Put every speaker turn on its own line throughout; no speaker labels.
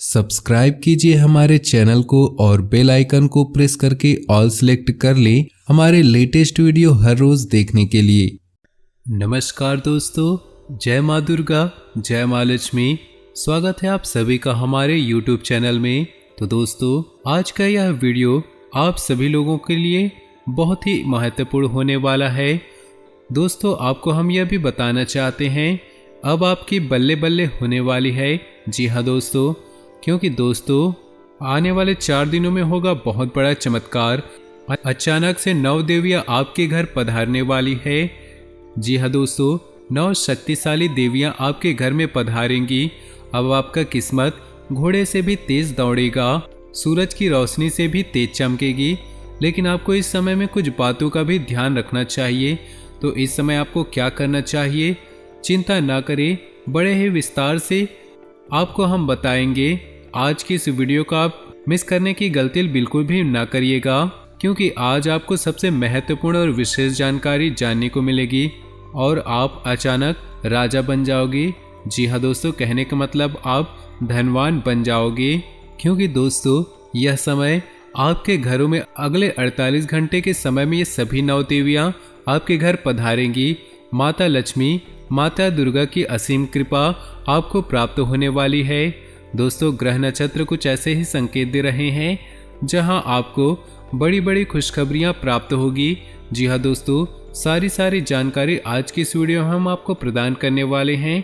Subscribe कीजिए हमारे channel को और बेल आइकन को प्रेस करके ऑल सेलेक्ट कर लें हमारे लेटेस्ट वीडियो हर रोज देखने के लिए। नमस्कार दोस्तों, जय माँ दुर्गा, जय माँ लक्ष्मी। स्वागत है आप सभी का हमारे YouTube चैनल में। तो दोस्तों, आज का यह वीडियो आप सभी लोगों के लिए बहुत ही महत्वपूर्ण होने वाला है। दोस्तों, आपको हम यह भी बताना चाहते हैं अब आपकी बल्ले बल्ले होने वाली है। जी हाँ दोस्तों, क्योंकि दोस्तों आने वाले 4 दिनों में होगा बहुत बड़ा चमत्कार। अचानक से 9 देवियाँ आपके घर पधारने वाली है। जी हाँ दोस्तों, 9 शक्तिशाली देवियाँ आपके घर में पधारेंगी। अब आपका किस्मत घोड़े से भी तेज दौड़ेगा, सूरज की रोशनी से भी तेज चमकेगी। लेकिन आपको इस समय में कुछ बातों का भी ध्यान रखना चाहिए। तो इस समय आपको क्या करना चाहिए, चिंता ना करें, बड़े ही विस्तार से आपको हम बताएंगे। आज की इस वीडियो को आप मिस करने की गलती बिल्कुल भी ना करिएगा, क्योंकि आज आपको सबसे महत्वपूर्ण और विशेष जानकारी जानने को मिलेगी और आप अचानक राजा बन जाओगे। जी हाँ दोस्तों, कहने का मतलब आप धनवान बन जाओगे, क्योंकि दोस्तों यह समय आपके घरों में अगले 48 घंटे के समय में ये सभी 9 देवियाँ आपके घर पधारेंगी। माता लक्ष्मी, माता दुर्गा की असीम कृपा आपको प्राप्त होने वाली है। दोस्तों, ग्रह नक्षत्र कुछ ऐसे ही संकेत दे रहे हैं जहां आपको बड़ी बड़ी खुशखबरियां प्राप्त होगी। जी हाँ दोस्तों, सारी जानकारी आज की इस वीडियो में हम आपको प्रदान करने वाले हैं,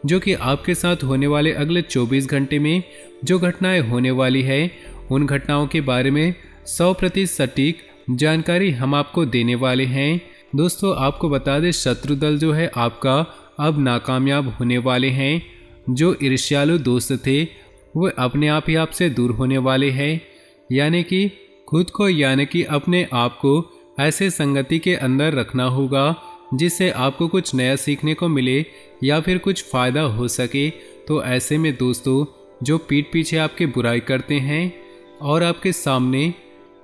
जो कि आपके साथ होने वाले अगले 24 घंटे में जो घटनाएं होने वाली है उन घटनाओं के बारे में 100% सटीक जानकारी हम आपको देने वाले हैं। दोस्तों, आपको बता दें, शत्रु दल जो है आपका अब नाकामयाब होने वाले हैं। जो ईर्ष्यालु दोस्त थे वो अपने आप ही आपसे दूर होने वाले हैं। यानी कि खुद को अपने आप को ऐसे संगति के अंदर रखना होगा जिससे आपको कुछ नया सीखने को मिले या फिर कुछ फ़ायदा हो सके। तो ऐसे में दोस्तों, जो पीठ पीछे आपके बुराई करते हैं और आपके सामने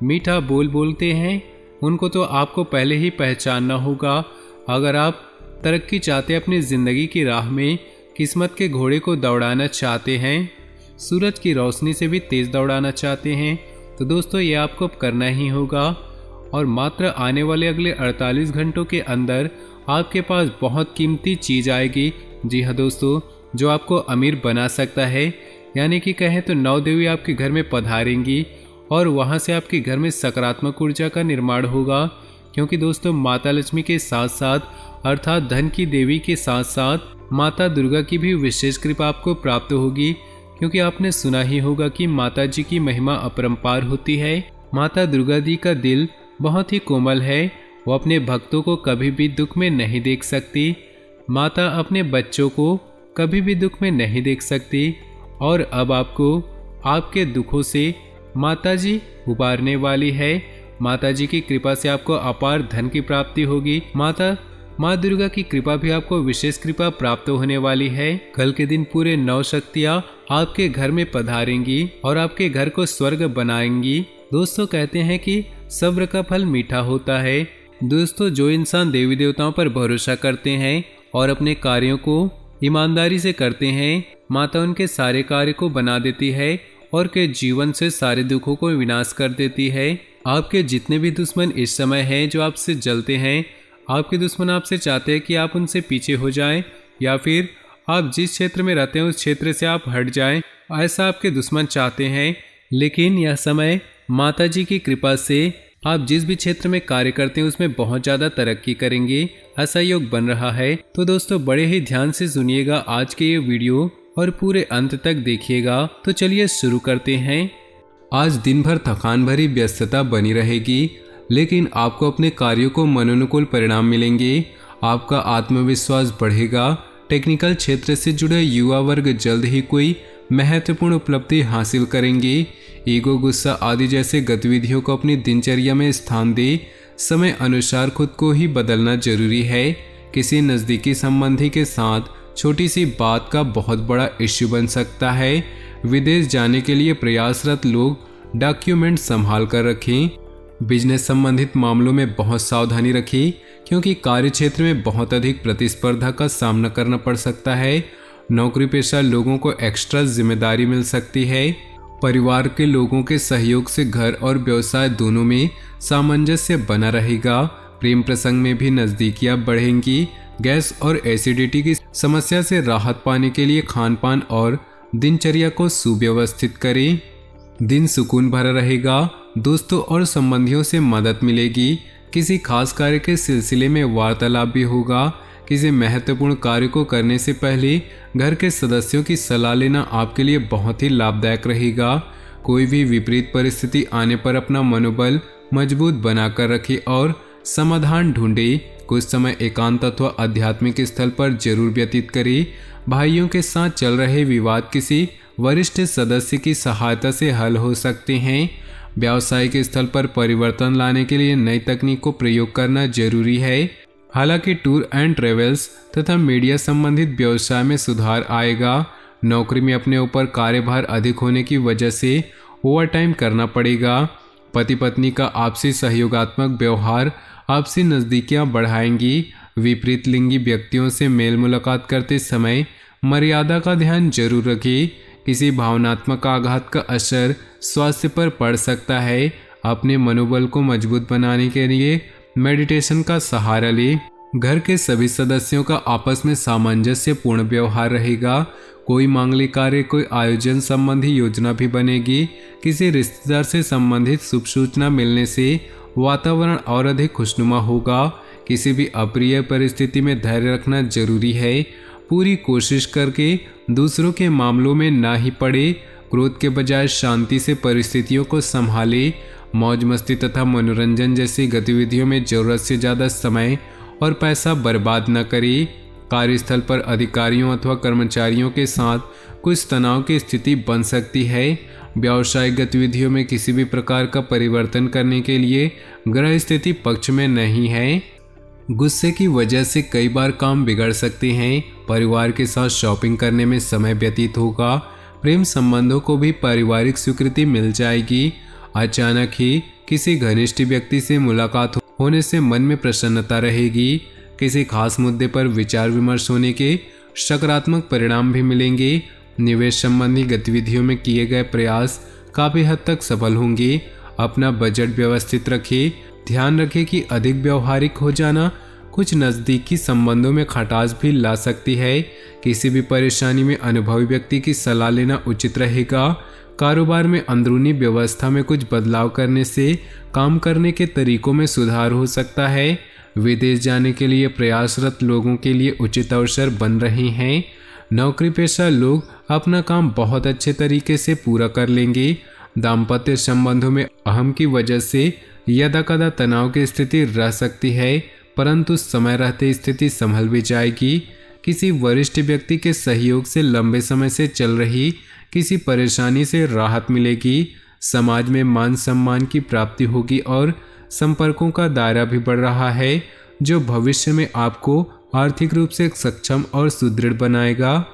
मीठा बोल बोलते हैं, उनको तो आपको पहले ही पहचानना होगा। अगर आप तरक्की चाहते हैं, अपनी ज़िंदगी की राह में किस्मत के घोड़े को दौड़ाना चाहते हैं, सूरज की रोशनी से भी तेज़ दौड़ाना चाहते हैं, तो दोस्तों ये आपको अब करना ही होगा। और मात्र आने वाले अगले 48 घंटों के अंदर आपके पास बहुत कीमती चीज़ आएगी। जी हाँ दोस्तों, जो आपको अमीर बना सकता है। यानी कि कहें तो 9 देवी आपके घर में पधारेंगी और वहाँ से आपके घर में सकारात्मक ऊर्जा का निर्माण होगा। क्योंकि दोस्तों माता लक्ष्मी के साथ साथ अर्थात धन की देवी के साथ साथ माता दुर्गा की भी विशेष कृपा आपको प्राप्त होगी। क्योंकि आपने सुना ही होगा कि माता जी की महिमा अपरंपार होती है। माता दुर्गा जी का दिल बहुत ही कोमल है, वो अपने भक्तों को कभी भी दुख में नहीं देख सकती। माता अपने बच्चों को कभी भी दुख में नहीं देख सकती। और अब आपको आपके दुखों से माता जी उबारने वाली है। माता जी की कृपा से आपको अपार धन की प्राप्ति होगी। माँ दुर्गा की कृपा भी आपको विशेष कृपा प्राप्त होने वाली है। कल के दिन पूरे 9 शक्तियाँ आपके घर में पधारेंगी और आपके घर को स्वर्ग बनाएंगी। दोस्तों, कहते हैं कि सब्र का फल मीठा होता है। दोस्तों, जो इंसान देवी देवताओं पर भरोसा करते हैं और अपने कार्यों को ईमानदारी से करते हैं, माता उनके सारे कार्य को बना देती है और के जीवन से सारे दुखों को विनाश कर देती है। आपके जितने भी दुश्मन इस समय हैं जो आपसे जलते हैं, आपके दुश्मन आपसे चाहते हैं कि आप उनसे पीछे हो जाएं या फिर आप जिस क्षेत्र में रहते हैं उस क्षेत्र से आप हट जाएं, ऐसा आपके दुश्मन चाहते हैं। लेकिन यह समय माता जी की कृपा से आप जिस भी क्षेत्र में कार्य करते हैं उसमें बहुत ज़्यादा तरक्की करेंगे, ऐसा योग बन रहा है। तो दोस्तों, बड़े ही ध्यान से सुनिएगा आज के ये वीडियो और पूरे अंत तक देखिएगा। तो चलिए शुरू करते हैं। आज दिन भर थकान भरी व्यस्तता बनी रहेगी, लेकिन आपको अपने कार्यों को मनोनुकूल परिणाम मिलेंगे। आपका आत्मविश्वास बढ़ेगा। टेक्निकल क्षेत्र से जुड़े युवा वर्ग जल्द ही कोई महत्वपूर्ण उपलब्धि हासिल करेंगे। ईगो, गुस्सा आदि जैसे गतिविधियों को अपनी दिनचर्या में स्थान दे। समय अनुसार खुद को ही बदलना जरूरी है। किसी नज़दीकी संबंधी के साथ छोटी सी बात का बहुत बड़ा इश्यू बन सकता है। विदेश जाने के लिए प्रयासरत लोग डॉक्यूमेंट संभाल कर रखें। बिजनेस संबंधित मामलों में बहुत सावधानी रखें, क्योंकि कार्य क्षेत्र में बहुत अधिक प्रतिस्पर्धा का सामना करना पड़ सकता है। नौकरी पेशा लोगों को एक्स्ट्रा जिम्मेदारी मिल सकती है। परिवार के लोगों के सहयोग से घर और व्यवसाय दोनों में सामंजस्य बना रहेगा। प्रेम प्रसंग में भी नजदीकियां बढ़ेंगी। गैस और एसिडिटी की समस्या से राहत पाने के लिए खान पान और दिनचर्या को सुव्यवस्थित करें। दिन सुकून भरा रहेगा। दोस्तों और संबंधियों से मदद मिलेगी। किसी खास कार्य के सिलसिले में वार्तालाप भी होगा। किसी महत्वपूर्ण कार्य को करने से पहले घर के सदस्यों की सलाह लेना आपके लिए बहुत ही लाभदायक रहेगा। कोई भी विपरीत परिस्थिति आने पर अपना मनोबल मजबूत बनाकर रखें और समाधान ढूंढे। कुछ समय एकांत अथवा आध्यात्मिक स्थल पर जरूर व्यतीत करें। भाइयों के साथ चल रहे विवाद किसी वरिष्ठ सदस्य की सहायता से हल हो सकते हैं। व्यावसायिक स्थल पर परिवर्तन लाने के लिए नई तकनीक को प्रयोग करना जरूरी है। हालांकि टूर एंड ट्रेवल्स तथा मीडिया संबंधित व्यवसाय में सुधार आएगा। नौकरी में अपने ऊपर कार्यभार अधिक होने की वजह से ओवरटाइम करना पड़ेगा। पति पत्नी का आपसी सहयोगात्मक व्यवहार आपसी नज़दीकियां बढ़ाएंगी। विपरीत लिंगी व्यक्तियों से मेल मुलाकात करते समय मर्यादा का ध्यान जरूर रखें। किसी भावनात्मक आघात का असर स्वास्थ्य पर पड़ सकता है। अपने मनोबल को मजबूत बनाने के लिए मेडिटेशन का सहारा लें। घर के सभी सदस्यों का आपस में सामंजस्यपूर्ण व्यवहार रहेगा। कोई मांगलिक कार्य, कोई आयोजन संबंधी योजना भी बनेगी। किसी रिश्तेदार से संबंधित शुभ सूचना मिलने से वातावरण और अधिक खुशनुमा होगा। किसी भी अप्रिय परिस्थिति में धैर्य रखना जरूरी है। पूरी कोशिश करके दूसरों के मामलों में ना ही पड़े। क्रोध के बजाय शांति से परिस्थितियों को संभाले। मौज मस्ती तथा मनोरंजन जैसी गतिविधियों में जरूरत से ज़्यादा समय और पैसा बर्बाद न करें। कार्यस्थल पर अधिकारियों अथवा कर्मचारियों के साथ कुछ तनाव की स्थिति बन सकती है। व्यावसायिक गतिविधियों में किसी भी प्रकार का परिवर्तन करने के लिए ग्रह स्थिति पक्ष में नहीं है। गुस्से की वजह से कई बार काम बिगड़ सकते हैं। परिवार के साथ शॉपिंग करने में समय व्यतीत होगा। प्रेम संबंधों को भी पारिवारिक स्वीकृति मिल जाएगी। अचानक ही किसी घनिष्ठ व्यक्ति से मुलाकात होने से मन में प्रसन्नता रहेगी। किसी खास मुद्दे पर विचार विमर्श होने के सकारात्मक परिणाम भी मिलेंगे। निवेश संबंधी गतिविधियों में किए गए प्रयास काफ़ी हद तक सफल होंगे। अपना बजट व्यवस्थित रखें। ध्यान रखें कि अधिक व्यवहारिक हो जाना कुछ नज़दीकी संबंधों में खटास भी ला सकती है। किसी भी परेशानी में अनुभवी व्यक्ति की सलाह लेना उचित रहेगा। कारोबार में अंदरूनी व्यवस्था में कुछ बदलाव करने से काम करने के तरीकों में सुधार हो सकता है। विदेश जाने के लिए प्रयासरत लोगों के लिए उचित अवसर बन रहे हैं। नौकरी पेशा लोग अपना काम बहुत अच्छे तरीके से पूरा कर लेंगे। दाम्पत्य संबंधों में अहम की वजह से यदाकदा तनाव की स्थिति रह सकती है, परंतु समय रहते स्थिति संभल भी जाएगी। किसी वरिष्ठ व्यक्ति के सहयोग से लंबे समय से चल रही किसी परेशानी से राहत मिलेगी। समाज में मान सम्मान की प्राप्ति होगी और संपर्कों का दायरा भी बढ़ रहा है, जो भविष्य में आपको आर्थिक रूप से सक्षम और सुदृढ़ बनाएगा।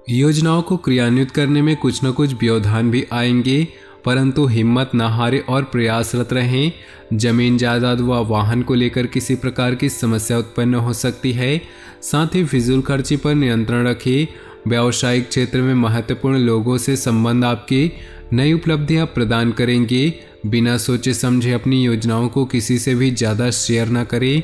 योजनाओं को क्रियान्वित करने में कुछ न कुछ व्यवधान भी आएंगे, परंतु हिम्मत न हारे और प्रयासरत रहें। जमीन जायदाद व वाहन को लेकर किसी प्रकार की समस्या उत्पन्न हो सकती है। साथ ही फिजूल खर्ची पर नियंत्रण रखें। व्यावसायिक क्षेत्र में महत्वपूर्ण लोगों से संबंध आपकी नई उपलब्धियां प्रदान करेंगे। बिना सोचे समझे अपनी योजनाओं को किसी से भी ज़्यादा शेयर न करें।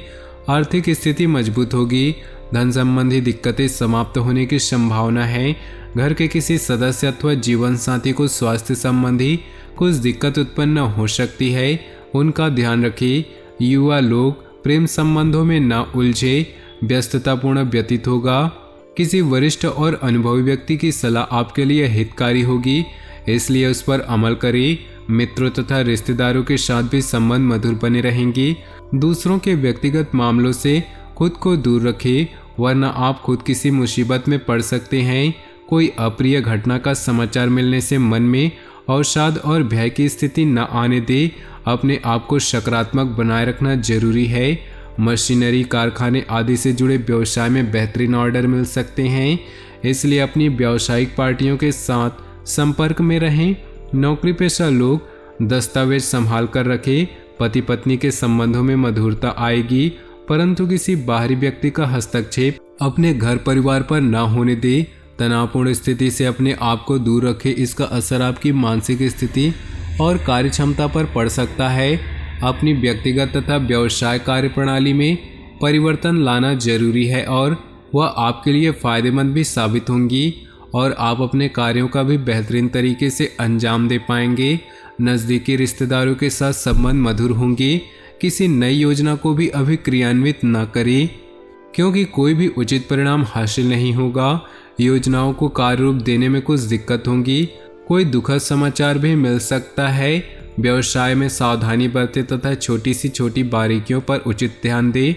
आर्थिक स्थिति मजबूत होगी। धन संबंधी दिक्कतें समाप्त होने की संभावना है। घर के किसी सदस्य अथवा जीवन साथी को स्वास्थ्य संबंधी कुछ दिक्कत उत्पन्न हो सकती है, उनका ध्यान रखें। युवा लोग प्रेम संबंधों में न उलझे। व्यस्ततापूर्ण व्यतीत होगा। किसी वरिष्ठ और अनुभवी व्यक्ति की सलाह आपके लिए हितकारी होगी, इसलिए उस पर अमल करें। मित्रों तथा रिश्तेदारों के साथ भी संबंध मधुर बने रहेंगे। दूसरों के व्यक्तिगत मामलों से खुद को दूर रखें, वरना आप खुद किसी मुसीबत में पड़ सकते हैं। कोई अप्रिय घटना का समाचार मिलने से मन में अवसाद और भय की स्थिति न आने दे। अपने आप को सकारात्मक बनाए रखना जरूरी है। मशीनरी, कारखाने आदि से जुड़े व्यवसाय में बेहतरीन ऑर्डर मिल सकते हैं, इसलिए अपनी व्यावसायिक पार्टियों के साथ संपर्क में रहें। नौकरी पेशा लोग दस्तावेज संभाल कर रखें। पति पत्नी के संबंधों में मधुरता आएगी, परंतु किसी बाहरी व्यक्ति का हस्तक्षेप अपने घर परिवार पर न होने दे, तनावपूर्ण स्थिति से अपने आप को दूर रखें। इसका असर आपकी मानसिक स्थिति और कार्य क्षमता पर पड़ सकता है। अपनी व्यक्तिगत तथा व्यवसाय कार्यप्रणाली में परिवर्तन लाना जरूरी है और वह आपके लिए फ़ायदेमंद भी साबित होंगी और आप अपने कार्यों का भी बेहतरीन तरीके से अंजाम दे पाएंगे। नज़दीकी रिश्तेदारों के साथ संबंध मधुर होंगे। किसी नई योजना को भी अभी क्रियान्वित न करें, क्योंकि कोई भी उचित परिणाम हासिल नहीं होगा। योजनाओं को कार्य रूप देने में कुछ दिक्कत होगी। कोई दुखद समाचार भी मिल सकता है। व्यवसाय में सावधानी बरतें तथा छोटी सी छोटी बारीकियों पर उचित ध्यान दें।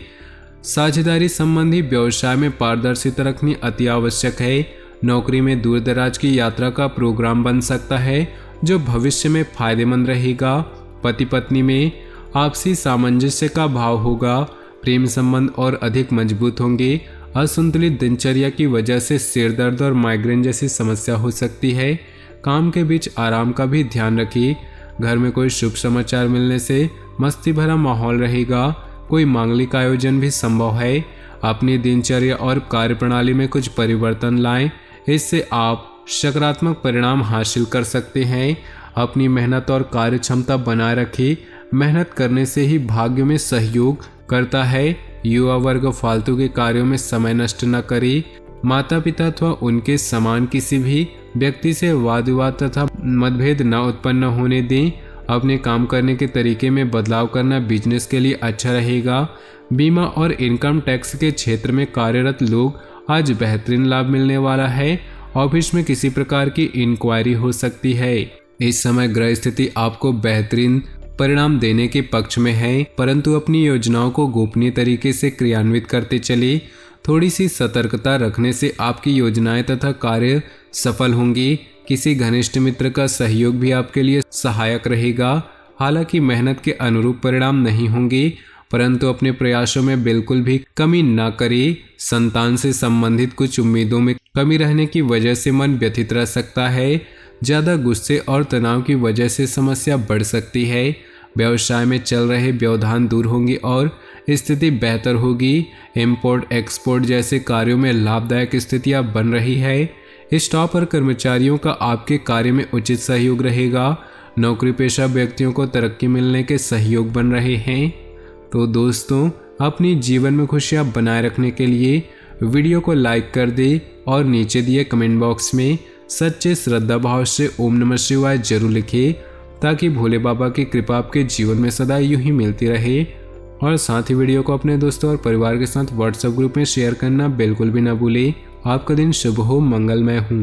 साझेदारी संबंधी व्यवसाय में पारदर्शिता रखनी अति आवश्यक है। नौकरी में दूर दराज की यात्रा का प्रोग्राम बन सकता है, जो भविष्य में फायदेमंद रहेगा। पति पत्नी में आपसी सामंजस्य का भाव होगा। प्रेम संबंध और अधिक मजबूत होंगे। असंतुलित दिनचर्या की वजह से सिर दर्द और माइग्रेन जैसी समस्या हो सकती है। काम के बीच आराम का भी ध्यान रखिए। घर में कोई शुभ समाचार मिलने से मस्ती भरा माहौल रहेगा। कोई मांगलिक आयोजन भी संभव है। अपनी दिनचर्या और कार्यप्रणाली में कुछ परिवर्तन लाएं, इससे आप सकारात्मक परिणाम हासिल कर सकते हैं। अपनी मेहनत और कार्य क्षमता बनाए रखें। मेहनत करने से ही भाग्य में सहयोग करता है। युवा वर्ग फालतू के कार्यों में समय नष्ट न करे। माता पिता अथवा उनके समान किसी भी व्यक्ति से वाद विवाद तथा मतभेद न उत्पन्न होने दें। अपने काम करने के तरीके में बदलाव करना बिजनेस के लिए अच्छा रहेगा। बीमा और इनकम टैक्स के क्षेत्र में कार्यरत लोग आज बेहतरीन लाभ मिलने वाला है। ऑफिस में किसी प्रकार की इंक्वायरी हो सकती है। इस समय ग्रह स्थिति आपको बेहतरीन परिणाम देने के पक्ष में है, परंतु अपनी योजनाओं को गोपनीय तरीके से क्रियान्वित करते चले। थोड़ी सी सतर्कता रखने से आपकी योजनाएं तथा कार्य सफल होंगी। किसी घनिष्ठ मित्र का सहयोग भी आपके लिए सहायक रहेगा। हालांकि मेहनत के अनुरूप परिणाम नहीं होंगे, परंतु अपने प्रयासों में बिल्कुल भी कमी न करें। संतान से संबंधित कुछ उम्मीदों में कमी रहने की वजह से मन व्यथित रह सकता है। ज़्यादा गुस्से और तनाव की वजह से समस्या बढ़ सकती है। व्यवसाय में चल रहे व्यवधान दूर होंगे और स्थिति बेहतर होगी। इंपोर्ट एक्सपोर्ट जैसे कार्यों में लाभदायक स्थितियां बन रही है। स्टाफ और कर्मचारियों का आपके कार्य में उचित सहयोग रहेगा। नौकरी पेशा व्यक्तियों को तरक्की मिलने के सहयोग बन रहे हैं। तो दोस्तों, अपनी जीवन में खुशियां बनाए रखने के लिए वीडियो को लाइक कर दे और नीचे दिए कमेंट बॉक्स में सच्चे श्रद्धा भाव से ओम नमः शिवाय जरूर लिखें, ताकि भोले बाबा की कृपा आपके जीवन में सदा यूं ही मिलती रहे। और साथ ही वीडियो को अपने दोस्तों और परिवार के साथ व्हाट्सएप ग्रुप में शेयर करना बिल्कुल भी ना भूलें। आपका दिन शुभ हो, मंगलमय हो।